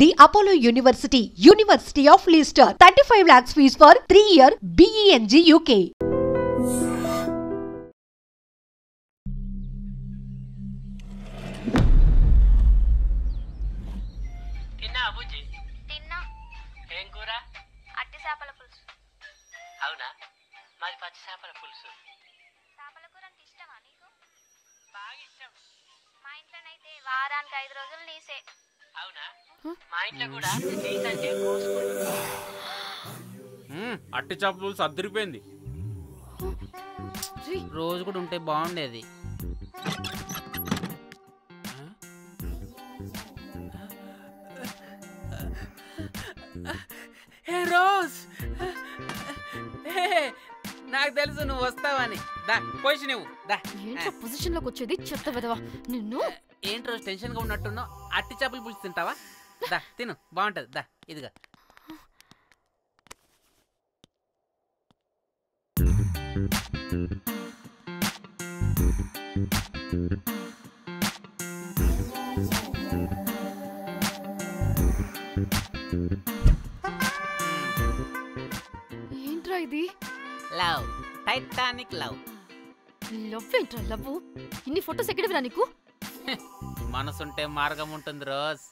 The Apollo University, University of Leicester, 35 lakhs fees for 3-year BEng UK. తిన్నా అబుజీ? తిన్నా. ఏం కూర? అట్టి చేపల పులుసు. అవునా, మాది పచ్చి చేపల పులుసు. చేపల కూర అంటే ఇష్టమా నీకు? బాగా ఇష్టం. మా ఇంట్లోనైతే వారానికి 5 రోజులు నీసే. అవునా, మా ఇంట్లో కూడా నీసంటే కోసుకుంటుంది. అట్టి చేపల సర్దిరిపోయింది. రోజు కూడా ఉంటే బాగుండేది. హే రోజ్, నాకు తెలుసు నువ్వు వస్తావని. దా పొజిషన్ ఇవ్వు. దా. ఏంట్రా పొజిషన్ లోకి వచ్చేది చెత్త విధవా నిన్ను. ఏంటి రోజు టెన్షన్ గా ఉన్నట్టున్నావు? అట్టి చేపలు పులుసు తింటావా? దా తిను, బాగుంటది. దా ఇదిగా. ఏంట్రా ఇది? Love, Titanic love. లవ్ ఏంట్రా లవ్? ఇన్ని ఫొటోస్ ఎక్కడివిరా నీకు? మనసుంటే మార్గం ఉంటుంది రోజ్.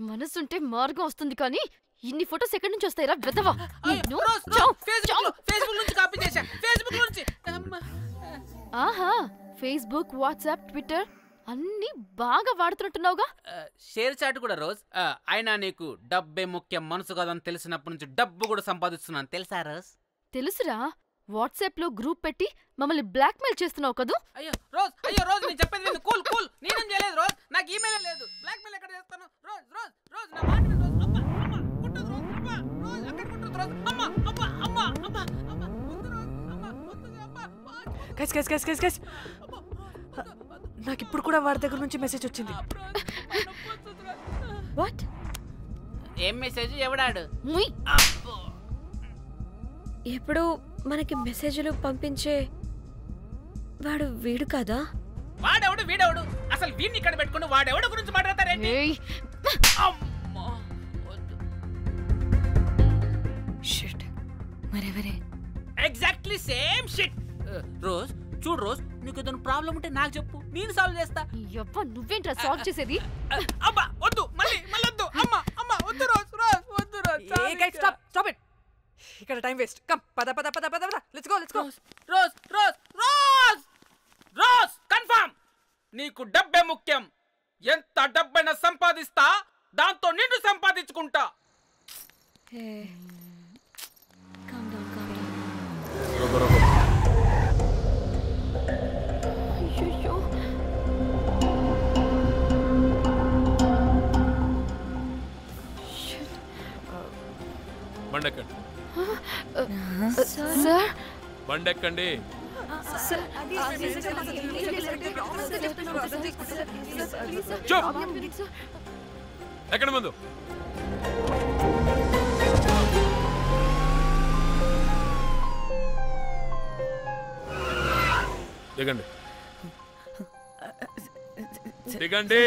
మనసుంటే మార్గం వస్తుంది కానీ ఇన్ని ఫొటోస్ ఎక్కడి నుంచి వస్తాయిరా విధవా? ఆహా, ఫేస్బుక్, వాట్సాప్, ట్విట్టర్ అన్ని బాగా వాడుతున్నట్టున్నావుగా. షేర్ చాట్ కూడా రోజ్. అయినా నీకు డబ్బే ముఖ్యం, మనసు కాదని తెలిసినప్పటి నుంచి డబ్బు కూడా సంపాదిస్తున్నాను తెలుసా రోజ్? తెలుసురా, వాట్సాప్ లో గ్రూప్ పెట్టి మమ్మల్ని బ్లాక్మెయిల్ చేస్తున్నావు కదూ. అయ్యో రోజ్, నేను చెప్పేది విను. కూల్ కూల్, నేనేం చేయలేదు రోజ్. నాకు ఈమెయిల్ లేదు. బ్లాక్మెయిల్ ఎక్కడ చేస్తాను రోజ్? రోజ్ రోజ్ నా మాట విను రోజ్. అమ్మా అమ్మా కుట్టదు రోజ్. అమ్మా రోజ్ అక్కడ కుట్టదు రోజ్. అమ్మా అమ్మా అమ్మా అమ్మా అమ్మా వద్దు రోజ్. అమ్మా వద్దు అమ్మా. గైస్ నాకు ఇప్పుడు కూడా వాడి దగ్గర నుంచి మెసేజ్ వచ్చింది. వాట్? ఏం మెసేజ్? ఎవడాడు? ఎప్పుడు మనకి మెసేజ్లు పంపించే వాడు వీడు కదా? వాడెవడు వీడెవడు? అసలు వీడిని ఇక్కడ పెట్టుకుని వాడెవడు గురించి మాట్లాడతారేంటి? అమ్మా వద్దు. షిట్, మరెవరే? Exactly same shit. రోజ్ చూడు రోజ్, నీకు ఏదైనా ప్రాబ్లం ఉంటే నాకు చెప్పు, నేను సాల్వ్ చేస్తా. యవ్వ, నువ్వేంట్రా సాల్వ్ చేసేది? అబ్బా వద్దు, మళ్ళీ వద్దు. అమ్మా అమ్మా వద్దు రోజ్. రోజ్ వద్దు రోజ్. Stop it. ఇక్కడ టైం వేస్ట్. కమ్ పద let's go. Rose rose rose rose confirm. నీకు డబ్బే ముఖ్యం. ఎంత డబ్బైనా సంపాదిస్తా, దాంతో నిన్ను సంపాదించుకుంటా. అయ్యో, బండెక్కండి. సార్ బండెక్కండి. ఎక్కడ ముందు దిగండి. దిగండి.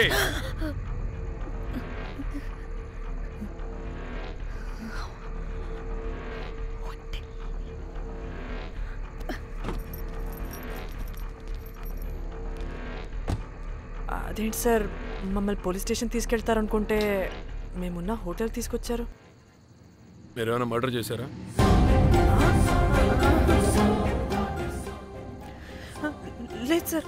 అదేంటి సార్, మమ్మల్ని పోలీస్ స్టేషన్ తీసుకెళ్తారనుకుంటే మేమున్న హోటల్ తీసుకొచ్చారు. మీరేమైనా మర్డర్ చేశారా? లేదు సార్.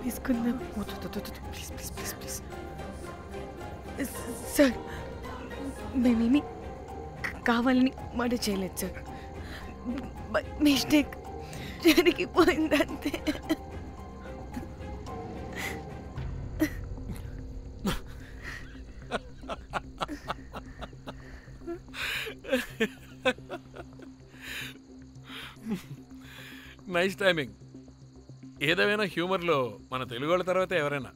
తీసుకుందాం ప్లీజ్. సార్, మేమేమి కావాలని మర్డర్ చేయలేదు సార్. మిస్టేక్ జరిగిపోయిందంతే. Nice timing. ఏదేమైనా హ్యూమర్లో మన తెలుగు వాళ్ళ తర్వాత ఎవరైనా.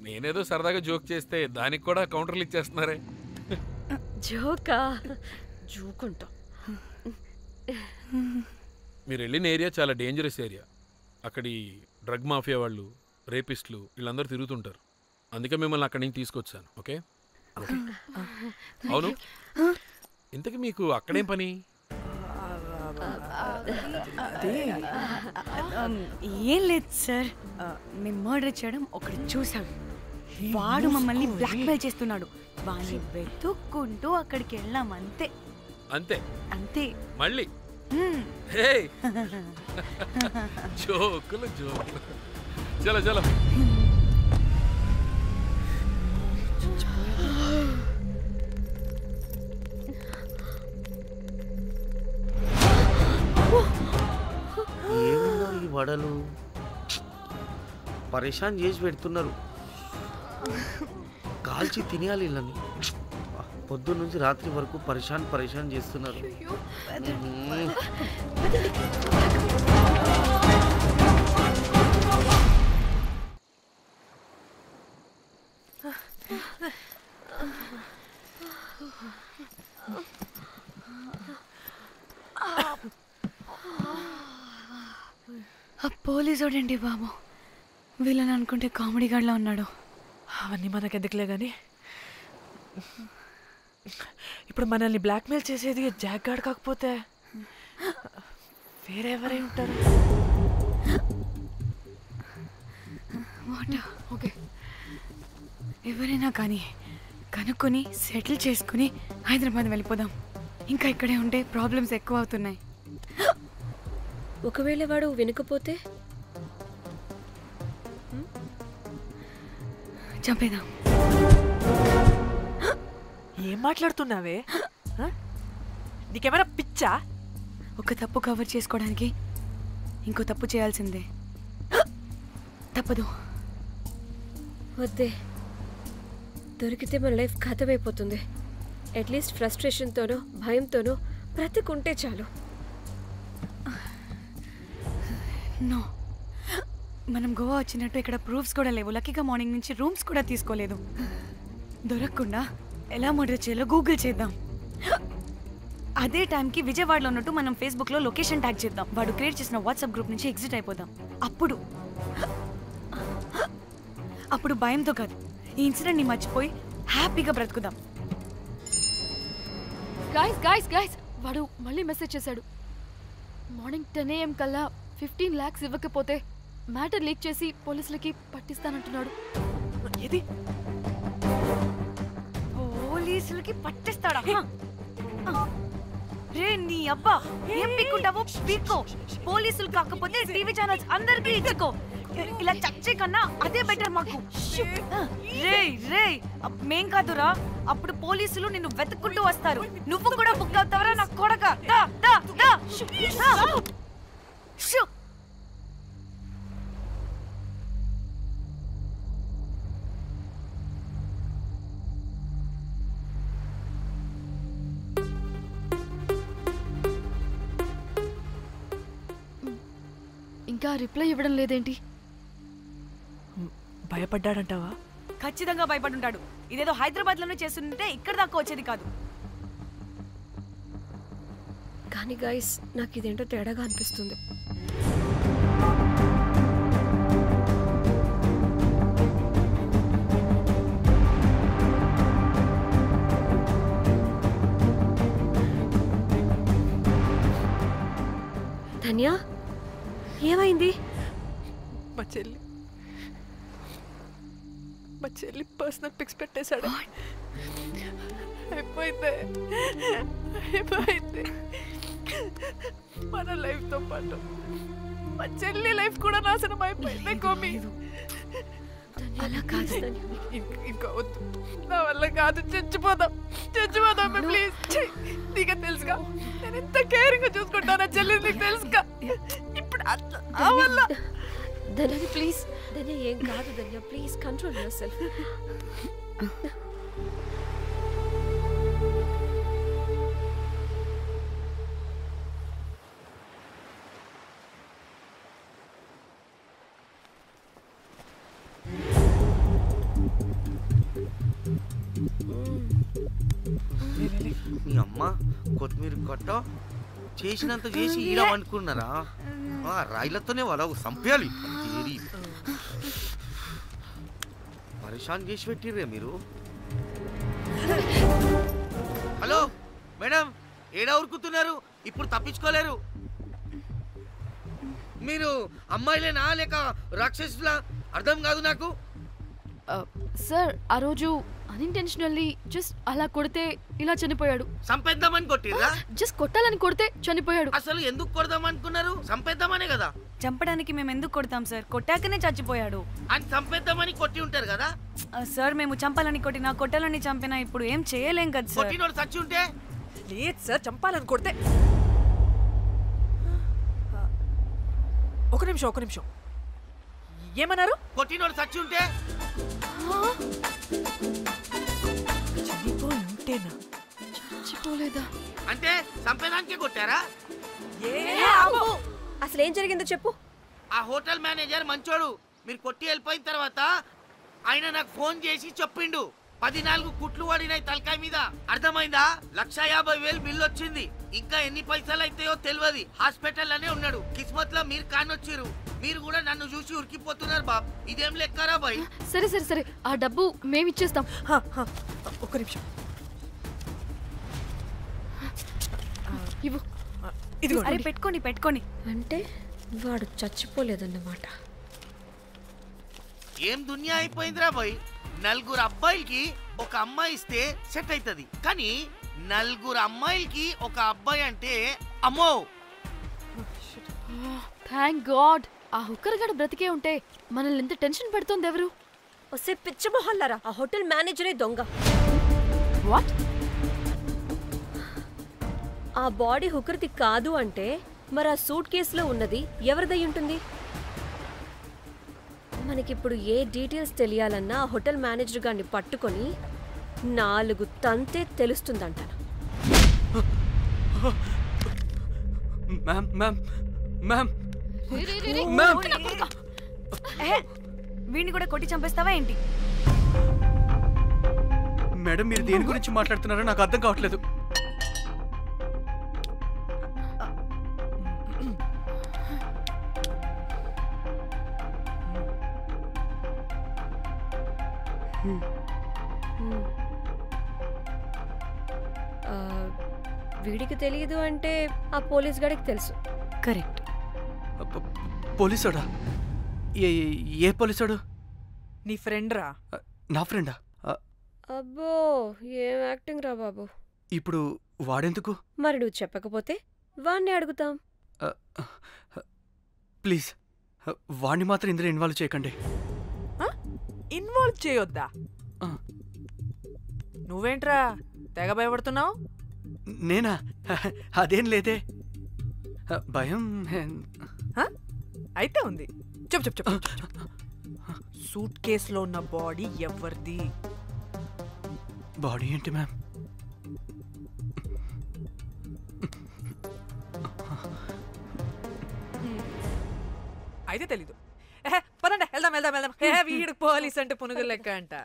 నేనేదో సరదాగా జోక్ చేస్తే దానికి కూడా కౌంటర్లు ఇచ్చేస్తున్నారే. జోకా? జోకుంటా. మీరు వెళ్ళిన ఏరియా చాలా డేంజరస్ ఏరియా. అక్కడి డ్రగ్ మాఫియా వాళ్ళు, రేపిస్టులు వీళ్ళందరూ తిరుగుతుంటారు. అందుకే మిమ్మల్ని అక్కడి నుంచి తీసుకొచ్చాను. ఓకే? అవును, ఇంతకీ మీకు అక్కడేం పని? ఏం లేదు సార్, మేము మర్డర్ చేయడం ఒకటి చూసాడు. వాడు మమ్మల్ని బ్లాక్మెయిల్ చేస్తున్నాడు. వాడిని వెతుక్కుంటూ అక్కడికి వెళ్ళాం. అంతే అంతే అంతే. మళ్ళీ హే జోకులు జోకులు. చలో చలో. ఏమున్నారు ఈ వడలు, పరేషాన్ చేసి పెడుతున్నారు. కాల్చి తినేయాలి వీళ్ళని. పొద్దున్న నుంచి రాత్రి వరకు పరేషాన్ చేస్తున్నారు. పోలీసోడండి బాబు, వీళ్ళని అనుకుంటే కామెడీ గాడ్లా ఉన్నాడు. అవన్నీ మనకెందుకులే కానీ ఇప్పుడు మనల్ని బ్లాక్మెయిల్ చేసేది జాక్ గార్డ్ కాకపోతే వేరే ఎవరై ఉంటారు? ఓకే, ఎవరైనా కానీ కనుక్కొని సెటిల్ చేసుకుని హైదరాబాద్ వెళ్ళిపోదాం. ఇంకా ఇక్కడే ఉంటే ప్రాబ్లమ్స్ ఎక్కువ అవుతున్నాయి. ఒకవేళ వాడు వినకపోతే చంపేదాం. ఏం మాట్లాడుతున్నావే? నీకేమైనా పిచ్చా? ఒక తప్పు కవర్ చేసుకోవడానికి ఇంకో తప్పు చేయాల్సిందే. తప్పదు. వద్దే, దొరికితే మన లైఫ్ ఖతమైపోతుంది. అట్లీస్ట్ ఫ్రస్ట్రేషన్తోనో భయంతోనో బ్రతుకుంటే చాలు. నో, మనం గోవా వచ్చినట్టు ఇక్కడ ప్రూఫ్స్ కూడా లేవు. లక్కీగా మార్నింగ్ నుంచి రూమ్స్ కూడా తీసుకోలేదు. దొరకకుండా ఎలా మర్డర్ చేయాలో గూగుల్ చేద్దాం. అదే టైంకి విజయవాడలో ఉన్నట్టు మనం ఫేస్బుక్లో లొకేషన్ ట్యాగ్ చేద్దాం. వాడు క్రియేట్ చేసిన వాట్సాప్ గ్రూప్ నుంచి ఎగ్జిట్ అయిపోదాం. అప్పుడు భయంతో కాదు, ఈ ఇన్సిడెంట్ని మర్చిపోయి హ్యాపీగా బ్రతుకుదాం. గైస్ గైస్ గైస్ వాడు మళ్ళీ మెసేజ్ చేశాడు. మార్నింగ్ 10 AM కల్లా 15 lakhs ఇవ్వకపోతే మ్యాటర్ లీక్ చేసి పోలీసులకి పట్టిస్తానంటున్నాడు. ఏది? పోలీసులకి పట్టిస్తాడా? రే నీ అబ్బా, ఏం పీక్కుంటావో పీక్కో. పోలీసులు కాకపోతే టీవీ ఛానల్స్ అందరికీ ఇచ్చుకో. ఇలా చచ్చే కన్నా అదే బెటర్ మాకు. రే రే మేం కాదురా, అప్పుడు పోలీసులు నిన్ను వెతుక్కుంటూ వస్తారు. నువ్వు కూడా బుక్ అవుతావరా నా కొడక. దా దా దా షూ. ఇంకా రిప్లై ఇవ్వడం లేదేంటి? భయపడ్డాడంటావా? ఖచ్చితంగా భయపడుంటాడు. ఇదేదో హైదరాబాద్ లోనే చేస్తుంటే ఇక్కడ దాకా వచ్చేది కాదు. కానీ గైస్, నాకు ఇదేంటో తేడాగా అనిపిస్తుంది. ధన్య, ఏమైంది? మా చెల్లి పర్సనల్ పిక్స్ పెట్టేశాడు. అయిపోయింది. మన లైఫ్ తో పాటు మా చెల్లి లైఫ్ కూడా నాశనం అయిపోయింది. కోమి, అలా కాదు. ఇంకా వద్దు, నా వల్ల కాదు. చచ్చిపోదాం ప్లీజ్. నీకే తెలుసుగా నేను ఎంత కేరింగ్ చూసుకుంటానా చెల్లి, నీకు తెలుసుగా. ఇప్పుడు ధన్య ప్లీజ్. ధన్య ఏం కాదు. ధన్య ప్లీజ్ కంట్రోల్ యువర్ సెల్ఫ్. మీ అమ్మ కొత్తిమీర కట్ట చేసినంత చేసి ఈడ అనుకున్నారా? రాయిలతోనే వాళ్ళ సంపేయాలి. పరిశాన్ చేసి పెట్టిర్రే మీరు. హలో మేడం, ఏడా ఉరుకుతున్నారు? ఇప్పుడు తప్పించుకోలేరు. మీరు అమ్మాయిలేనా లేక రాక్షసులా? అర్థం కాదు నాకు. సార్ ఆ రోజు అన్ఇంటెన్షనల్లీ జస్ట్ అలా కొడితే ఇలా చనిపోయాడు. సంపేద్దామని కొట్టిర్రా? జస్ట్ కొట్టాలని కొడితే చనిపోయాడు. అసలు ఎందుకు కొడదాం అనుకున్నారు? సంపేద్దామనే కదా. చంపడానికి మేము ఎందుకు కొడతాం సార్? కొట్టాకనే చచ్చిపోయాడు. అని సంపేద్దామని కొట్టి ఉంటారు కదా సార్. మేము చంపాలని కొట్టినా కొట్టాలని చంపినా ఇప్పుడు ఏం చేయలేం కదా సార్. కొట్టినోడు చచ్చి ఉంటే? లేదు సార్, చంపాలని కొడితే. ఒక నిమిషం ఏమన్నారు? కొట్టినోడు చచ్చి ఉంటే? చనిపోయి ఉంటేనా? చచ్చిపోలేదా? అంటే సంపేదానికే కొట్టారా? అసలు ఏం జరిగిందో చెప్పు. ఆ హోటల్ మేనేజర్ మంచోడు. మీరు కొట్టి వెళ్ళిపోయిన తర్వాత ఆయన నాకు ఫోన్ చేసి చెప్పిండు 14 కుట్లు పడినాయి తలకాయ మీద. అర్థమైందా? 1,50,000 బిల్లు వచ్చింది. ఇంకా ఎన్ని పైసలు అయితాయో తెలియదు. హాస్పిటల్ లోనే ఉన్నాడు. కిస్మత్ లో మీరు కానొచ్చిరు. మీరు కూడా నన్ను చూసి ఉరికిపోతున్నారు బాబ్. ఇదేం లెక్కరా బాయ్? సరే సరే సరే, ఆ డబ్బు మేమిచ్చేస్తాం. ఒక నిమిషం ఇవ్వు. ఇదిగో. అరే పెట్టుకోండి. అంటే వాడు చచ్చిపోలేదన్నమాట. ఏం దునియా అయిపోయిందిరా బాయ్. 4 అబ్బాయిలకి ఒక అమ్మాయి ఇస్తే సెట్ అవుతుంది, కానీ 4 అమ్మాయిలకి ఒక అబ్బాయి అంటే అమ్మో. థ్యాంక్ గాడ్ ఆ హుక్కర్ గడ బ్రతికే ఉంటే మనల్ని ఎంత టెన్షన్ పెడుతోంది ఎవరు? వస్తే పిచ్చ మొహల్లారా, ఆ హోటల్ మేనేజరే దొంగ. వాట్? ఆ బాడీ హుకర్ది కాదు అంటే మరి ఆ సూట్ కేసులో ఉన్నది ఎవరిదై ఉంటుంది? మనకిప్పుడు ఏ డీటెయిల్స్ తెలియాలన్నా ఆ హోటల్ మేనేజర్ గారిని పట్టుకొని 4 తంతే తెలుస్తుందంట. వీడిని కూడా కొట్టి చంపేస్తావా ఏంటి? మేడం, మీరు దేని గురించి మాట్లాడుతున్నారో నాకు అర్థం కావట్లేదు. వీడికి తెలియదు అంటే ఆ పోలీస్ గాడికి తెలుసు. కరెక్ట్. పోలీసోడా? ఏ పోలీసోడు? నీ ఫ్రెండ్ రా. నా ఫ్రెండా? అబ్బో, ఏం యాక్టింగ్ రా బాబు. ఇప్పుడు వాడెందుకు? మరి నువ్వు చెప్పకపోతే వాణ్ణి అడుగుతాం. ప్లీజ్ వాణ్ణి మాత్రం ఇందులో ఇన్వాల్వ్ చేయకండి. ఇన్వాల్వ్ చేయొద్దా? నువ్వేంట్రా తెగ భయపడుతున్నావు? నేనా? అదేం లేదే, భయం. అయితే ఉంది. చెప్పు. సూట్ కేసులో ఉన్న బాడీ ఎవరిది? బాడీ ఏంటి మ్యామ్? అయితే తెలీదు. పదండి వెళ్దాం. వీడు పోలీస్ అంటే పునుగులు లెక్క అంట.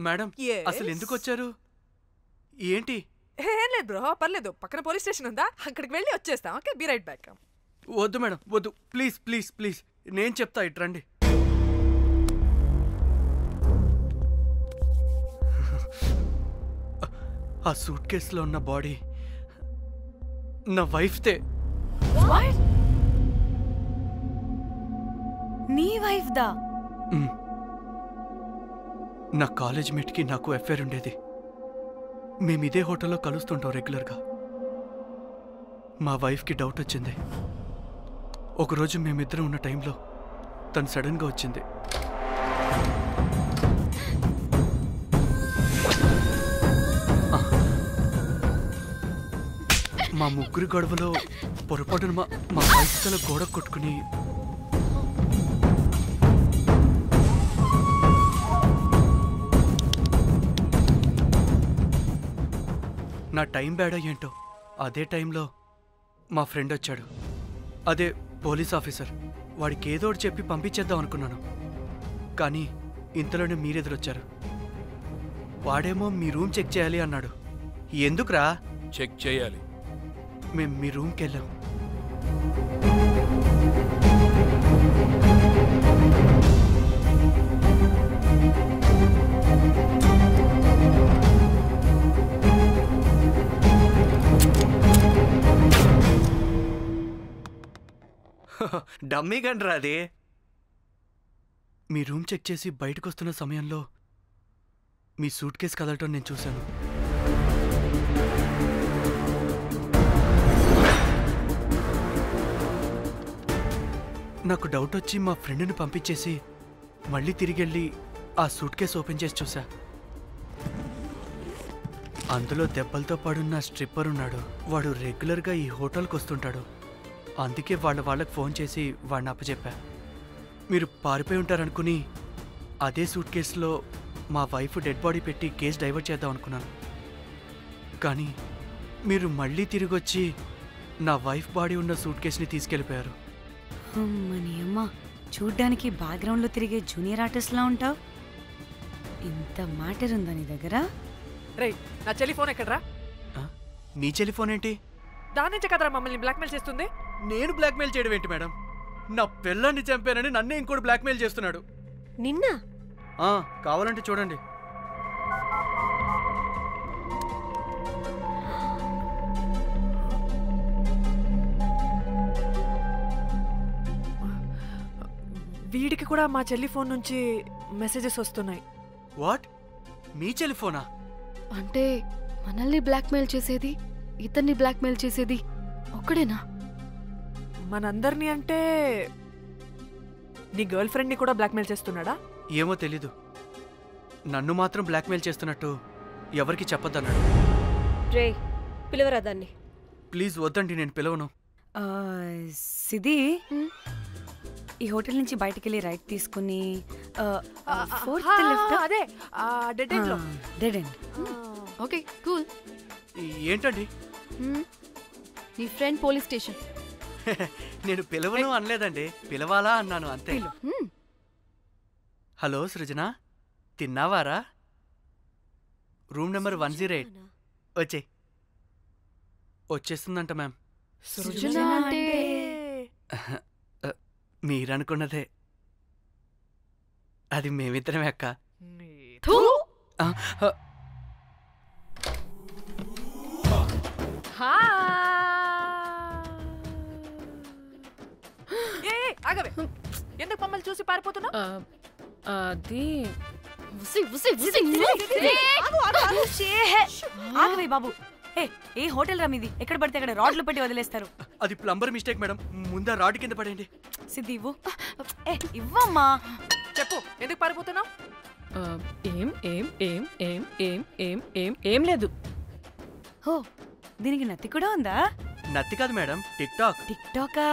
మేడం, అసలు ఎందుకు వచ్చారు? ఏంటి? ఏం లేదు బ్రో, పర్లేదు. పక్కన పోలీస్ స్టేషన్ ఉందా, అక్కడికి వెళ్ళి వచ్చేస్తాం. Okay, be right back. వద్దు మేడం, వద్దు. ప్లీజ్ నేను చెప్తా, ఇటు రండి. ఆ సూట్ కేసులో ఉన్న బాడీ నా వైఫ్తే. నీ వైఫ్ దా? నా కాలేజ్ మేట్కి నాకు అఫైర్ ఉండేది. మేము ఇదే హోటల్లో కలుస్తుంటాం రెగ్యులర్గా. మా వైఫ్కి డౌట్ వచ్చింది. ఒకరోజు మేమిద్దరం ఉన్న టైంలో తను సడన్గా వచ్చింది. మా ముగ్గురి గొడవలో పొరపాటున మా వైఫ్ తల గోడ కొట్టుకుని నా టైం బ్యాడ్ ఏంటో అదే టైంలో మా ఫ్రెండ్ వచ్చాడు. అదే పోలీస్ ఆఫీసర్. వాడికి ఏదో ఒకటి చెప్పి పంపించేద్దాం అనుకున్నాను, కానీ ఇంతలోనే మీరెదురొచ్చారు. వాడేమో మీ రూమ్ చెక్ చేయాలి అన్నాడు. ఎందుకురా? చెక్ చేయాలి. మేము మీ రూమ్కి వెళ్ళాం. డమ్మీ గండ్రా అది. మీ రూమ్ చెక్ చేసి బయటకు వస్తున్న సమయంలో మీ సూట్ కేసు కదలటం నేను చూశాను. నాకు డౌట్ వచ్చి మా ఫ్రెండ్ని పంపించేసి మళ్ళీ తిరిగెళ్ళి ఆ సూట్ కేసు ఓపెన్ చేసి చూసా. అందులో దెబ్బలతో పడున్న స్ట్రిప్పర్ ఉన్నాడు. వాడు రెగ్యులర్గా ఈ హోటల్కి వస్తుంటాడు. అందుకే వాళ్ళకి ఫోన్ చేసి వాడిని అప్పచెప్పా. మీరు పారిపోయి ఉంటారనుకుని అదే సూట్ కేసులో మా వైఫ్ డెడ్ బాడీ పెట్టి కేసు డైవర్ట్ చేద్దాం అనుకున్నాను. కానీ మీరు మళ్ళీ తిరిగి వచ్చి నా వైఫ్ బాడీ ఉన్న సూట్ కేసుని తీసుకెళ్ళిపోయారు. అమ్మని అమ్మ, చూడ్డానికి బ్యాక్గ్రౌండ్లో తిరిగే జూనియర్ ఆర్టిస్ట్లా ఉంటావు. ఇంత మ్యాటర్ ఉందా నీ దగ్గర? రేయ్, నా చెల్లి ఫోన్ ఎక్కడరా? మీ టెలిఫోన్ ఏంటి? దాని నుంచే కదరా మమ్మల్ని బ్లాక్మెయిల్ చేస్తుంది. నేను బ్లాక్మెయిల్ చేయడం ఏంటి మేడం? నా పిల్లాన్ని చంపానని నన్నే ఇంకోటి బ్లాక్మెయిల్ చేస్తున్నాడు. నిన్న కావాలంటే చూడండి. వీడికి కూడా మా చెల్లి ఫోన్ నుంచి మెసేజెస్ వస్తున్నాయి. వాట్? మీ టెలిఫోనా? అంటే మనల్ని బ్లాక్మెయిల్ చేసేది, ఇతన్ని బ్లాక్మెయిల్ చేసేది ఒక్కడేనా? మనందరినీ అంటే నీ గర్ల్ ఫ్రెండ్ని కూడా బ్లాక్మెయిల్ చేస్తున్నాడా? ఏమో తెలీదు. నన్ను మాత్రం బ్లాక్మెయిల్ చేస్తున్నట్టు ఎవరికి చెప్పొద్దన్నాడు. రే, పిలవరా దాన్ని. ప్లీజ్ వద్దండి, నేను పిలవను. సిది, ఈ హోటల్ నుంచి బయటికి వెళ్ళి రైట్ తీసుకుని అదే డెడ్ ఎండ్ లో. Dead end. Okay, cool. ఏంటండి? నీ ఫ్రెండ్ పోలీస్ స్టేషన్. నేను పిలవను అనలేదండి, పిలవాలా అన్నాను అంతే. హలో సృజన, తిన్నావారా? Room number 108. వచ్చేస్తుందంట మ్యామ్. సృజన అంటే మీరనుకున్నదే. అది మేమిద్దరమే అక్క. ఆగవే, ఎందుకు మమ్మల్ని చూసి పారిపోతున్నా? అది ఆగవే బాబు. ఏ హోటల్ రా మీది? ఎక్కడ పడితే అక్కడ రాడ్లు పెట్టి వదిలేస్తారు. అది ప్లంబర్ మిస్టేక్ మేడం. ముందా రాడ్ కింద పడేయండి. సిద్ధి ఇవ్వు. ఇవ్వమ్మా. చెప్పు, ఎందుకు పారిపోతున్నావు? ఏం లేదు. హో, దీనికి నత్తి కూడా ఉందా? నత్తి కాదు మేడం, టిక్ టాక్. టిక్ టాకా?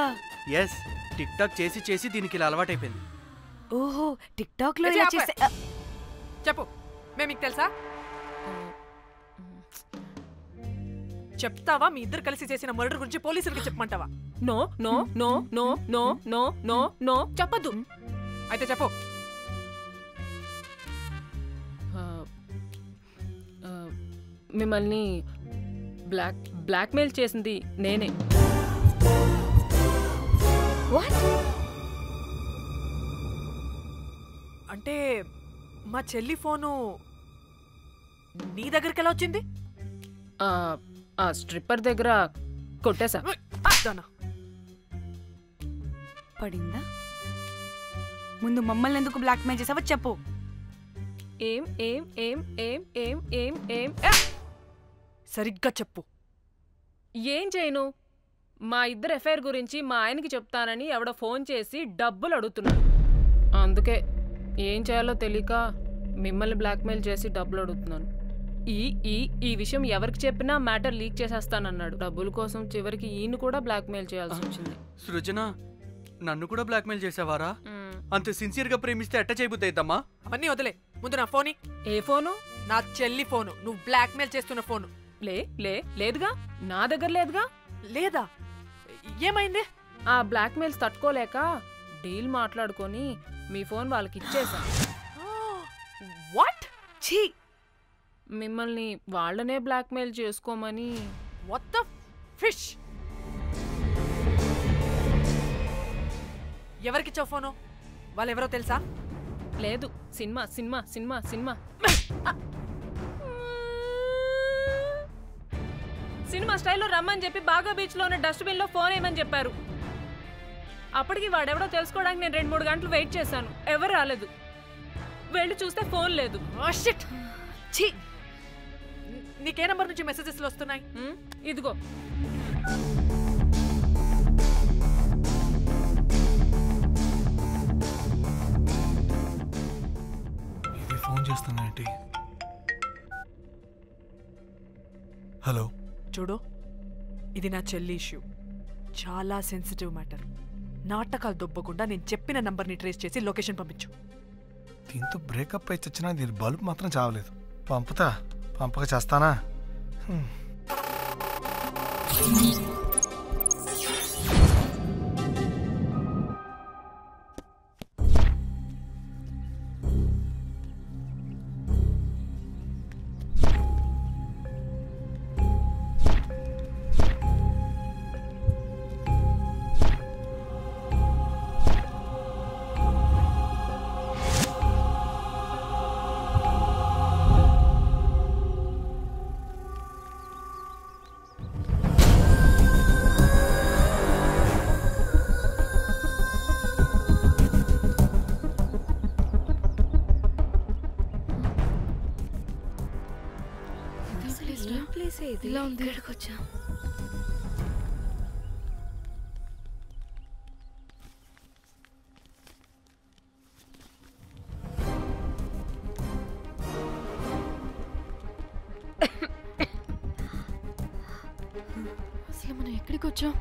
ఎస్, టిక్ టాక్ చేసి చేసి దీనికి ఇలా అలవాటైపోయింది. ఓహో, టిక్ టాక్ లో ఇలా చేస్తే. చెప్పు, మేము మీకు తెలుసా? చెప్తావా? మీ ఇద్దరు కలిసి చేసిన మర్డర్ గురించి పోలీసులకి చెప్పమంటావా? No no no no no no no no చెప్పద్దు. అయితే చెప్పు. మిమ్మల్ని బ్లాక్మెయిల్ చేసింది నేనే. అంటే మా చెల్లి ఫోను నీ దగ్గరికి ఎలా వచ్చింది? ఆ స్ట్రిప్పర్ దగ్గర కొట్టేశా. పడిందా? ముందు మమ్మల్ని ఎందుకు బ్లాక్మెయిల్ చేసావో చెప్పు. ఏం ఏం ఏం ఏం ఏం ఏం ఏం సరిగ్గా చెప్పు. ఏం చేయను? మా ఇద్దరు ఎఫ్ఐఆర్ గురించి మా ఆయనకి చెప్తానని ఎవడో ఫోన్ చేసి డబ్బులు అడుగుతున్నాడు. అందుకే ఏం చేయాలో తెలియక మిమ్మల్ని బ్లాక్మెయిల్ చేసి డబ్బులు అడుగుతున్నాను. ఈ విషయం ఎవరికి చెప్పినా మ్యాటర్ లీక్ చేసేస్తానన్నాడు. డబ్బుల కోసం చివరికి ఈయన కూడా బ్లాక్మెయిల్ చేయాల్సి వచ్చింది. సృజన, నన్ను కూడా బ్లాక్మెయిల్ చేసావారా? అంత సిన్సియర్ గా ప్రేమిస్తే ఎట్ట చేయబుద్దయిద్దమ్మా? అవన్నీ వదిలే, ముందు నా ఫోన్. ఏ ఫోను? నా చెల్లి ఫోను. నువ్వు బ్లాక్మెయిల్ చేస్తున్న ఫోను. లేదుగా, నా దగ్గర లేదుగా. లేదా? ఏమైంది? ఆ బ్లాక్మెయిల్స్ తట్టుకోలేక డీల్ మాట్లాడుకొని మీ ఫోన్ వాళ్ళకి ఇచ్చేసా. వాట్? ఛీ, మిమ్మల్ని వాళ్ళనే బ్లాక్మెయిల్ చేసుకోమని. What the fish? ఎవరికిచ్చావు ఫోను? వాళ్ళెవరో తెలుసా? లేదు, cinema cinema cinema cinema cinema స్టైల్లో రమ్మని చెప్పి బాగా బీచ్లో ఉన్న డస్ట్బిన్లో ఫోన్ వేయమని చెప్పారు. అప్పటికి వాడెవడో తెలుసుకోవడానికి నేను 2-3 గంటలు వెయిట్ చేశాను. ఎవరు రాలేదు. వెళ్ళి చూస్తే ఫోన్ లేదు. షిట్. ఛీ, నీకే నంబర్ నుంచి మెసేజెస్లు వస్తున్నాయి? ఇదిగో. ఇది ఫోన్ చేస్తున్నా ఏంటి? హలో. చూడు, ఇది నా చెల్లి ఇష్యూ. చాలా సెన్సిటివ్ మ్యాటర్. నాటకాలు దొబ్బకుండా నేను చెప్పిన నంబర్ని ట్రేస్ చేసి లొకేషన్ పంపించు. దీంతో బ్రేకప్ అయి చచ్చినా దీని బల్బ్ మాత్రం చావలేదు. పంపుతా, పంపక చేస్తానా? ఇలా ఉంది. ఇక్కడికి వచ్చా. అసలు మనం ఎక్కడికి వచ్చాం?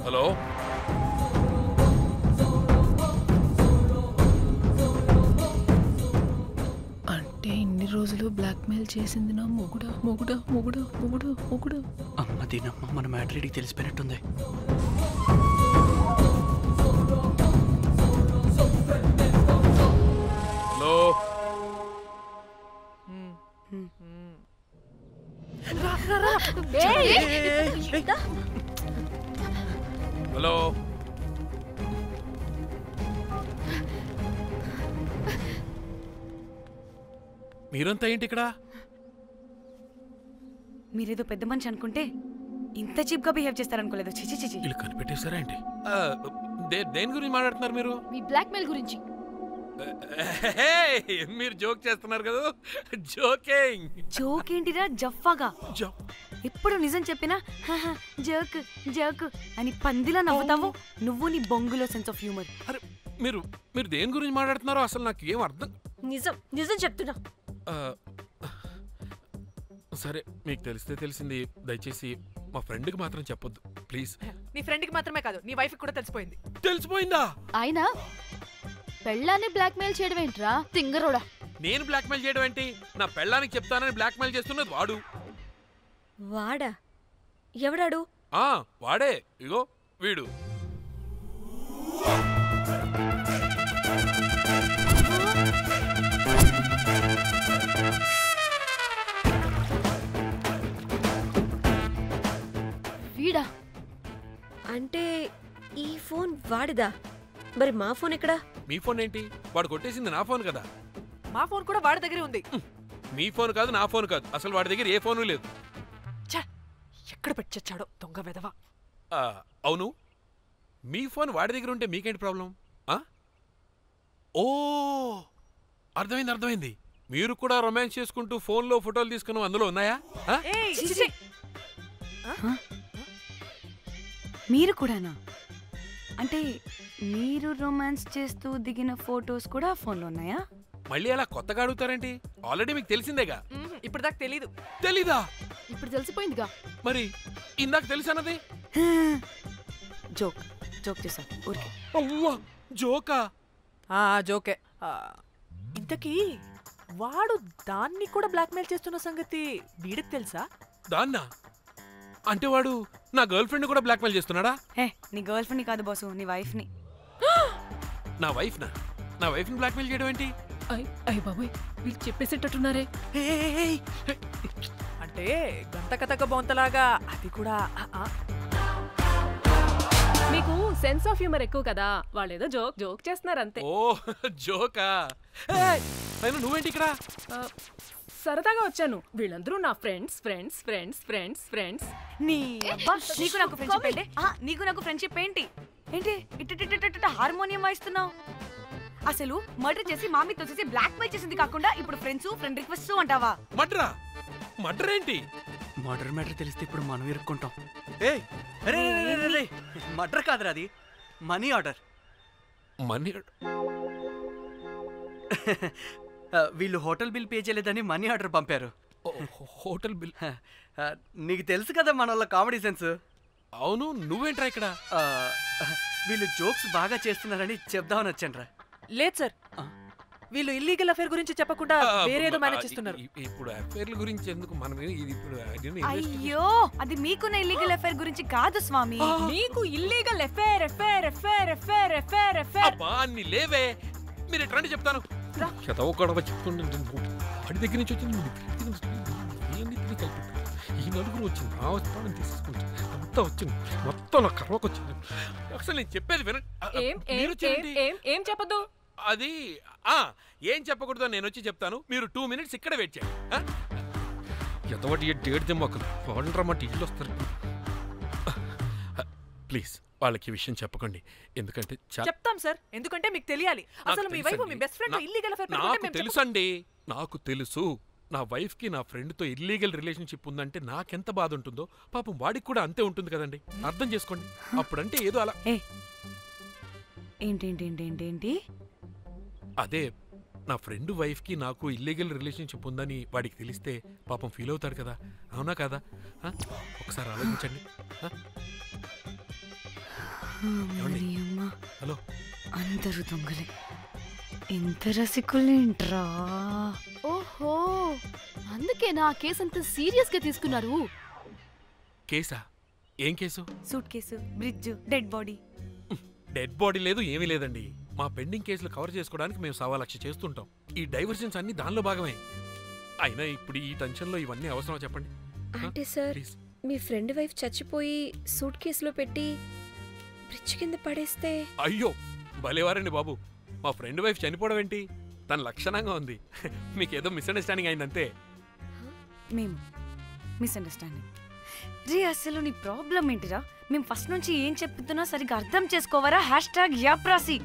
హలో. అంటే ఇన్ని రోజులు బ్లాక్మెయిల్ చేసింది నా మొగుడా మొగుడా మొగుడా మొగుడు మొగుడు. అమ్మ దీనమ్మ, మన మ్యాట్రీడికి తెలిసిపోయినట్టుంది. హలో. హలో. మీరంతా ఏంటి ఇక్కడ? మీరేదో పెద్ద మనిషి అనుకుంటే ఇంత చీప్ గా బిహేవ్ చేస్తారనుకోలేదు. చిచి చిచి. వీళ్ళు కనిపెట్టేశారా ఏంటి? దేని గురించి మాట్లాడుతున్నారు మీరు? మీ బ్లాక్మెయిల్ గురించి. మీరు జోక్ చేస్తున్నారు కదా? జోకింగ్. జోక్ ఏంటిరా జఫ్ఫాగా? ఎప్పుడు నిజం చెప్పినా జోక్ జోక్ అని పందిలా నవ్వుతావు. నువ్వు నీ బొంగులో సెన్స్ ఆఫ్ హ్యూమర్. అరే మీరు మీరు దేని గురించి మాట్లాడుతున్నారో అసలు నాకు ఏం అర్థం. నిజం నిజం చెప్తున్నా. సరే, మీకు తెలిస్తే తెలిసింది. దయచేసి మా ఫ్రెండ్కి మాత్రం చెప్పొద్దు ప్లీజ్. నీ ఫ్రెండ్కి మాత్రమే కాదు, నీ వైఫ్కి కూడా తెలిసిపోయింది. తెలిసిపోయిందా? ఆయన పెళ్ళాన్ని బ్లాక్మెయిల్ చేయడం ఏంట్రా తింగరోడా? నేను బ్లాక్మెయిల్ చేయడం ఏంటి? నా పెళ్ళానికి చెప్తానని బ్లాక్మెయిల్ చేస్తున్నది వాడు. వాడా? ఎవడాడు? వాడే. ఇగో వీడు. వీడా? అంటే ఈ ఫోన్ వాడిదా? మరి మా ఫోన్ ఎక్కడా? మీ ఫోన్ ఏంటి? వాడు కొట్టేసింది నా ఫోన్ కదా. మా ఫోన్ కూడా వాడి దగ్గరే ఉంది. మీ ఫోన్ కాదు, నా ఫోన్ కాదు. అసలు వాడి దగ్గర ఏ ఫోను లేదు. ఎక్కడ పెట్టొచ్చాడో దొంగ వెధవ. అవును, మీ ఫోన్ వాడి దగ్గర ఉంటే మీకేంటి ప్రాబ్లం? ఓ అర్థమైంది అర్థమైంది. మీరు కూడా రొమాన్స్ చేసుకుంటూ ఫోన్లో ఫోటోలు తీసుకున్నాం, అందులో ఉన్నాయా? మీరు కూడానా? అంటే మీరు రొమాన్స్ చేస్తూ దిగిన ఫొటోస్ కూడా ఫోన్లో ఉన్నాయా? మళ్ళీ అలా కొత్తగా అడుగుతారేంటి? ఆల్రెడీ మీకు తెలిసిందేగా. ఇప్పుడు దాకా తెలీదు. తెలీదా? ఇప్పుడు తెలిసిపోయిందిగా. మరి ఇందాక తెలిసన్నది జోక్ జోక్ చేశా ఊరికే. అవ్వా జోకా? జోకే. ఇంతకీ వాడు దాన్ని కూడా బ్లాక్మెయిల్ చేస్తున్న సంగతి వీడికి తెలుసా? దాన్నా? అంటే వాడు నా గర్ల్ ఫ్రెండ్ కూడా బ్లాక్మెయిల్ చేస్తున్నాడా? నీ గర్ల్ ఫ్రెండ్ కాదు బాసు, నీ వైఫ్ ని. నా వైఫ్ ని బ్లాక్మెయిల్ చేయడం ఏంటి? అయ్య బాబోయ్, వీళ్ళు చెప్పేసేటట్టున్నారే. అంటే గంత కథక బొంతలాగా అది కూడా. మీకు సెన్స్ ఆఫ్ హ్యూమర్ ఎక్కువ కదా, వాళ్ళేదో జోక్ చేస్తున్నారు అంతే. ఓ జోకా? నువ్వేంటి ఇక్కడ? సరదాగా వచ్చాను. వీళ్ళందరూ నా friends friends friends friends friends. నీకు నాకు ఫ్రెండ్షిప్ ఏంటి? నీకు నాకు ఫ్రెండ్షిప్ ఏంటి? ఏంటి ఇట్ట హార్మోనియం వాయిస్తున్నావు? అసలు మర్డర్ చేసి మామితో చేసి బ్లాక్ మెయిల్ చేసింది కాకుండా ఇప్పుడు ఫ్రెండ్ రిక్వెస్ట్ అంటావా? మర్డర్ ఏంటి? మర్డర్ మ్యాటర్ తెలిస్తే ఇప్పుడు మనం ఇరుక్కుంటాం. మర్డర్ కాదురా, అది మనీ ఆర్డర్. మనీ? వీళ్ళు హోటల్ బిల్ పే చేయలేదని మనీ ఆర్డర్ పంపారు. Hotel bill? నీకు తెలుసు కదా మన వాళ్ళ కామెడీ సెన్స్. అవును, నువ్వేంట్రా ఇక్కడ? వీళ్ళు జోక్స్ బాగా చేస్తున్నారని చెప్దామని వచ్చాను. లేదు సార్, వీళ్ళు ఇల్లీగల్ అఫేర్ గురించి చెప్పకుండా వేరేదో మేనేజ్ చేస్తున్నారు. ఇప్పుడు అఫేర్ల గురించి ఎందుకు మనం ఇప్పుడు? అయ్యో, అది మీకున్న ఇల్లీగల్ అఫేర్ గురించి కాదు స్వామి. మీకు illegal affair affair affair affair affair affair. అబ్బా అన్ని లేవే, మీరు ఎట్లా చెప్తాను. వాడి దగ్గర నుంచి వచ్చింది, ఈ నలుగురు వచ్చింది, నా వస్తామని తీసుకుంటే అంతా వచ్చింది, మొత్తం నా కర్వకు వచ్చింది. అసలు నేను చెప్పేది వినండి. ఏం చెప్పదు? అది ఏం చెప్పకూడదో నేను వచ్చి చెప్తాను. మీరు 2 minutes ఇక్కడ వెయిట్ చేయండి. ఎంతవాటి డేట్ దెమ్మకలు వాళ్ళ ఇల్లు వస్తారు. ప్లీజ్ వాళ్ళకి విషయం చెప్పకండి, ఎందుకంటే చెప్తాం సార్, ఎందుకంటే మీకు తెలియాలి. అసలు మీ వైఫ్ మీ బెస్ట్ ఫ్రెండ్ ఇల్లీగల్ అఫేర్ నాకు తెలుసండి, నాకు తెలుసు. నా వైఫ్ కి నా ఫ్రెండ్ తో ఇల్లీగల్ రిలేషన్షిప్ ఉందంటే నాకెంత బాధ ఉంటుందో పాపం వాడికి కూడా అంతే ఉంటుంది కదండి. అర్థం చేసుకోండి. అప్పుడంటే ఏదో అలా. ఏంటి? అదే నా ఫ్రెండ్ వైఫ్ కి నాకు ఇల్లీగల్ రిలేషన్షిప్ ఉందని వాడికి తెలిస్తే పాపం ఫీల్ అవుతాడు కదా, అవునా కదా? ఒకసారి ఆలోచించండి. హలో, అందరూ దొంగలే, ఇంత రసికులేంట్రా? ఓహో, అందుకే నా కేసు అంత సీరియస్ గా తీసుకున్నారు. కేసా? ఏం case? Suit case, bridge, dead body. Dead body లేదు, ఏమీ లేదండి. మా పెండింగ్ కేసులు కవర్ చేసుకోవడానికి మేము 1.25 లక్షలు చేస్తుంటాం. ఈ డైవర్షన్స్ అన్ని దానిలో భాగమే. అయినా ఇప్పుడు ఈ టెన్షన్లో ఇవన్నీ అవసరం చెప్పండి. అంటే సార్, మీ ఫ్రెండ్ వైఫ్ చచ్చిపోయి సూట్ కేసులో పెట్టి బ్రిడ్జ్ కింద పడేస్తే? అయ్యో భలేవారండి బాబు, మా ఫ్రెండ్ వైఫ్ చనిపోవడం ఏంటి? తన లక్షణంగా ఉంది. మీకేదో మిస్అండర్స్టాండింగ్ అయిందంతే. మేము మిస్అండర్స్టాండింగ్ రీ? అసలు నీ ప్రాబ్లం ఏంటిరా? మేము ఫస్ట్ నుంచి ఏం చెప్తున్నా సరిగ్గా అర్థం చేసుకోవరా? #యాప్రాసి.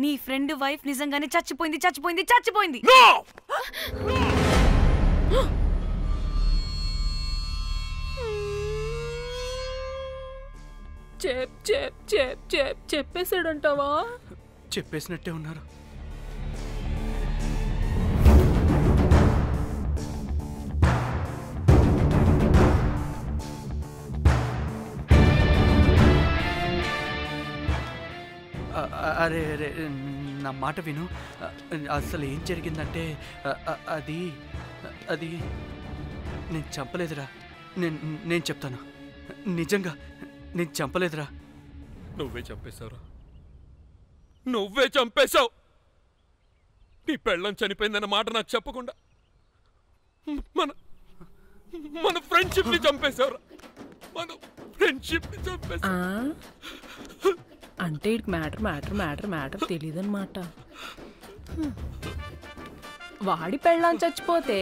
నీ ఫ్రెండ్ వైఫ్ నిజంగానే చచ్చిపోయింది. చెప్పేసాడంటావా? చెప్పేసినట్టే ఉన్నారు. అరే నా మాట విను. అసలు ఏం జరిగిందంటే అది నేను చంపలేదురా. నేను చెప్తాను, నిజంగా నేను చంపలేదురా. నువ్వే చంపేశావు. నీ పెళ్ళం చనిపోయిందన్న మాట నాకు చెప్పకుండా మన ఫ్రెండ్షిప్ ని చంపేశావురా. అంటే మ్యాటర్ తెలీదన్నమాట. వాడి పెళ్ళాం చచ్చిపోతే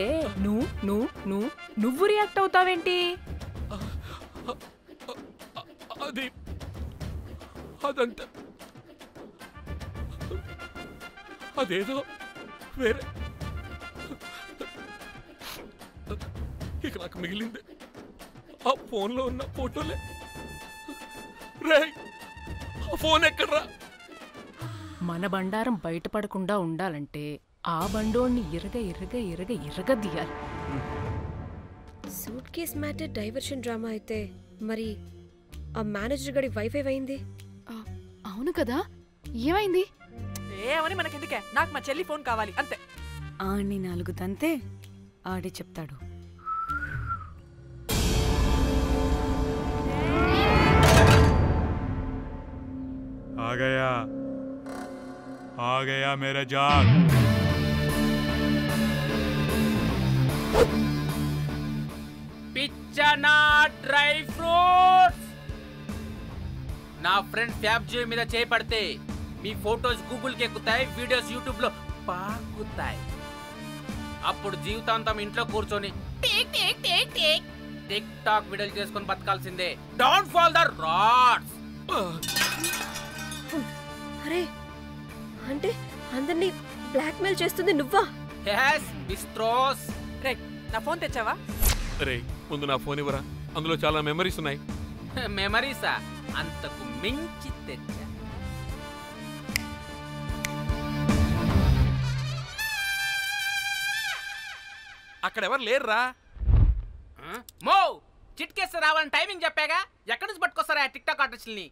నువ్వు రియాక్ట్ అవుతావేంటి? అదంతా అదేదో వేరే. ఇక నాకు మిగిలింది ఆ ఫోన్లో ఉన్న ఫోటోలే. ఫోన్ ఎక్కడ్రా? మన బండారం బయటపడకుండా ఉండాలంటే ఆ బండోడిని ఇరగదీయాలి. Suitcase matter diversion drama అయితే మరి ఆ మేనేజర్ గడి వైఫై అయింది. అవును కదా, ఏమైంది? ఏమని మనకెందుకే, నాకు మా చెల్లి ఫోన్ కావాలి అంతే. ఆడిని 4 తంతే ఆడే చెప్తాడు. आ गया मेरा जाग. పిచ్చనా డ్రై ఫ్రూట్స్. నా ఫ్రెండ్ ఫ్యాబ్ జియో మీద చేపడితే మీ ఫోటోస్ గూగుల్కి ఎక్కుతాయి, వీడియోస్ యూట్యూబ్ లో పాకుతాయి. అప్పుడు జీవితాంతం ఇంట్లో కూర్చొని టిక్ టాక్ వీడియోలు చేసుకొని బతకాల్సిందే. Don't fall the rods. అరే అంటే అందరినీ బ్లాక్మెయిల్ చేస్తుంది నువ్వా? yes బిస్ట్రోస్. రే నా ఫోన్ తెచ్చావా? రే ముందు నా ఫోన్ ఇవ్వరా, అందులో చాలా మెమరీస్ ఉన్నాయి. మెమరీసా? అంతకు మించి తెచ్చా. అక్కడ ఎవరు లేరురా. మో చిట్కేస్తే రావాలని టైమింగ్ చెప్పాగా, ఎక్కడి నుంచి పట్టుకొస్తారా టిక్ టాక్ ఆర్టిస్టుల్ని?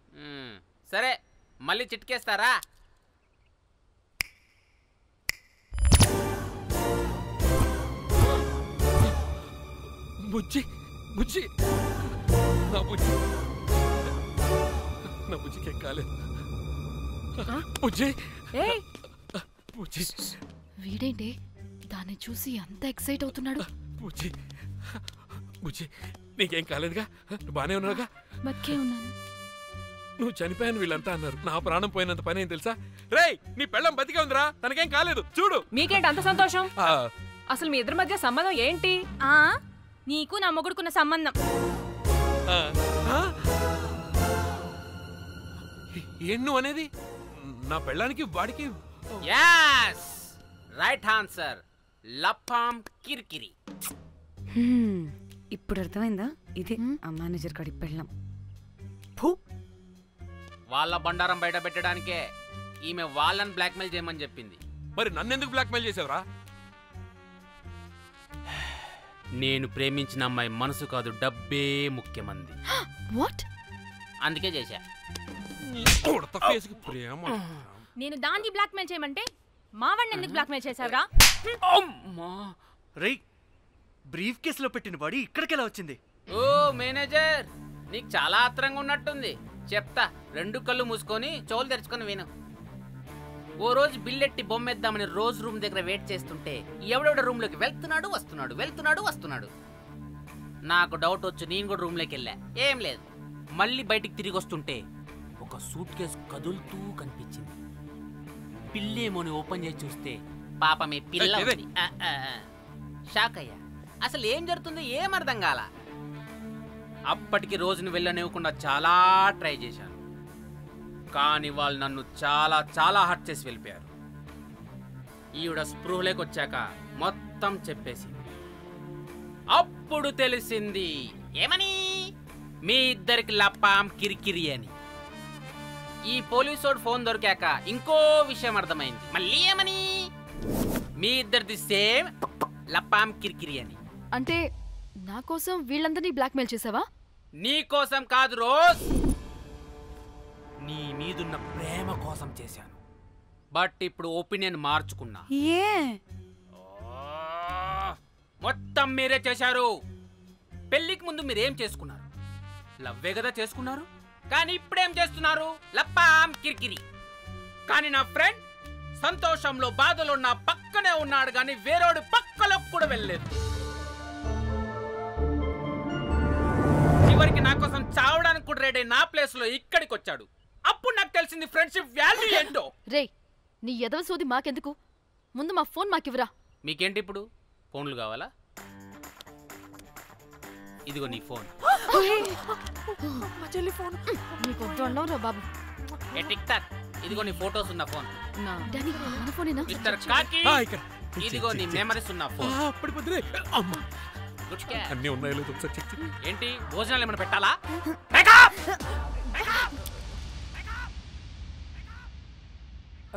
సరే మళ్ళీ చిట్కేస్తారా? బుజ్జి బుజ్జి నా బుజ్జి, నా బుజ్జికి ఏం కాలేదు. బుజ్జి బుజ్జి. వీడేంటి దాన్ని చూసి అంత ఎక్సైట్ అవుతున్నాడు? బుజ్జి బుజ్జి నీకేం కాలేదుగా? నువ్వు బానే ఉన్నావుగా? బతికే ఉన్నాను. నువ్వు చనిపోయాను వీళ్ళంతా అన్నారు. నా ప్రాణం పోయినంత పని ఏం తెలుసా? రేయ్ నీ పెళ్ళం బతికే ఉందిరా, తనకేం కాలేదు చూడు. మీకేంటి అంత సంతోషం? అసలు మీ ఇద్దరి మధ్య సంబంధం ఏంటి? నీకు నా మొగుడుకున్న సంబంధం. ఏంటి నువ్వు అనేది? నా పెళ్ళానికి వాడికి? yes right answer. లపాం కిరికిరి. ఇప్పుడు అర్థమైందా? ఇది ఆ మేనేజర్ గడి పెళ్ళం. వాళ్ళ బండారం బయట పెట్టడానికే ఈమె వాళ్ళని బ్లాక్మెయిల్ చేయమని చెప్పింది. మరి నన్నెందుకు బ్లాక్మెయిల్ చేసావురా? నేను ప్రేమించిన అమ్మాయి మనసు కాదు, డబ్బే ముఖ్యమంది. వాట్? అందుకే చేశా. నేను దాన్ని బ్లాక్మెయిల్ చేయమంటే మావాడిని ఎందుకు బ్లాక్మెయిల్ చేశావురా? రేయ్ బ్రీఫ్ కేసులో పెట్టిన బాడీ ఇక్కడికెలా వచ్చింది? ఓ మేనేజర్, నీకు చాలా ఆత్రంగా ఉన్నట్టుంది. చెప్తా, 2 కళ్ళు మూసుకొని చెవులు తెరుచుకొని విను. ఓ రోజు బిల్లెట్టి బొమ్మేద్దామని రోజు రూమ్ దగ్గర వెయిట్ చేస్తుంటే ఎవడెవడ రూమ్ లోకి వెళ్తున్నాడు వస్తున్నాడు. నాకు డౌట్ వచ్చి నేను కూడా రూమ్ లోకి వెళ్ళా. ఏం లేదు. మళ్ళీ బయటికి తిరిగి వస్తుంటే ఒక సూట్ కేసు కదులుతూ కనిపించింది. పిల్లేమోని ఓపెన్ చేసి చూస్తే పాపమే పిల్ల ఉంది. షాక్ అయ్యా. అసలు ఏం జరుగుతుందో ఏం అర్థం కాల. అప్పటికి రోజును వెళ్ళనివ్వకుండా చాలా ట్రై చేశాను, కానీ వాళ్ళు నన్ను చాలా చాలా హర్ట్ చేసి వెళ్ళిపోయారు. ఈవిడ స్పృహలోకి వచ్చాక మొత్తం చెప్పేసింది. అప్పుడు తెలిసింది. ఏమని? మీ ఇద్దరికి లపాం కిరికిరి అని. ఈ పోలీసోడు ఫోన్ దొరికాక ఇంకో విషయం అర్థమైంది. మళ్ళీ ఏమని? మీ ఇద్దరిది సేమ్ లపాం కిరికిరి అని. అంటే నా కోసం వీళ్ళందరినీ బ్లాక్మెయిల్ చేసావా? నీ కోసం కాదు రోజ్, నీ మీదున్న ప్రేమ కోసం చేశాను. బట్ ఇప్పుడు ఒపీనియన్ మార్చుకున్నా. మొత్తం మీరే చేశారు. పెళ్లికి ముందు మీరేం చేసుకున్నారు? లవ్వే కదా చేసుకున్నారు. కానీ ఇప్పుడేం చేస్తున్నారు? లప్పాం కిరికిరి. కానీ నా ఫ్రెండ్ సంతోషంలో బాధలో నా పక్కనే ఉన్నాడు, కానీ వేరేవాడు పక్కలోకి కూడా వెళ్ళలేదు. చివరికి నా కోసం చావడానికి కూడా రెడీ నా ప్లేస్ లో ఇక్కడికి వచ్చాడు. అప్పుడు నాకు తెలిసింది ఫ్రెండ్షిప్ వాల్యూ ఏంటో. రే నీ ఎదవ సోది మాకెందుకు? ముందు మా ఫోన్ మాకివ్వరా. మీకేంటి ఇప్పుడు ఫోన్లు కావాలా? ఇదిగో నీ ఫోన్. మా చెల్లి ఫోన్. నీకు వద్దు రా బాబు. ఏ టిక్ టాక్, ఇదిగో నీ ఫోటోస్ ఉన్న ఫోన్. మిస్టర్ కాకి, ఇదిగో నీ మెమరీస్ ఉన్న ఫోన్. అన్నీ ఉన్నాయో ఏంటి భోజనాలు ఏమైనా పెట్టాలా?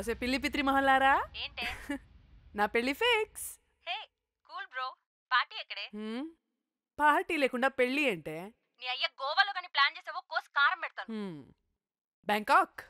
ఒసే పిల్లి పిత్రి మొహల్లారా ఏంటే నా పెళ్లి ఫిక్స్. హే కూల్ బ్రో, పార్టీ ఎక్కడే? పార్టీ లేకుండా పెళ్లి అంటే నీ అయ్య గోవాలో కానీ ప్లాన్ చేసావో కోసి కారం పెడతాను. బ్యాంకాక్.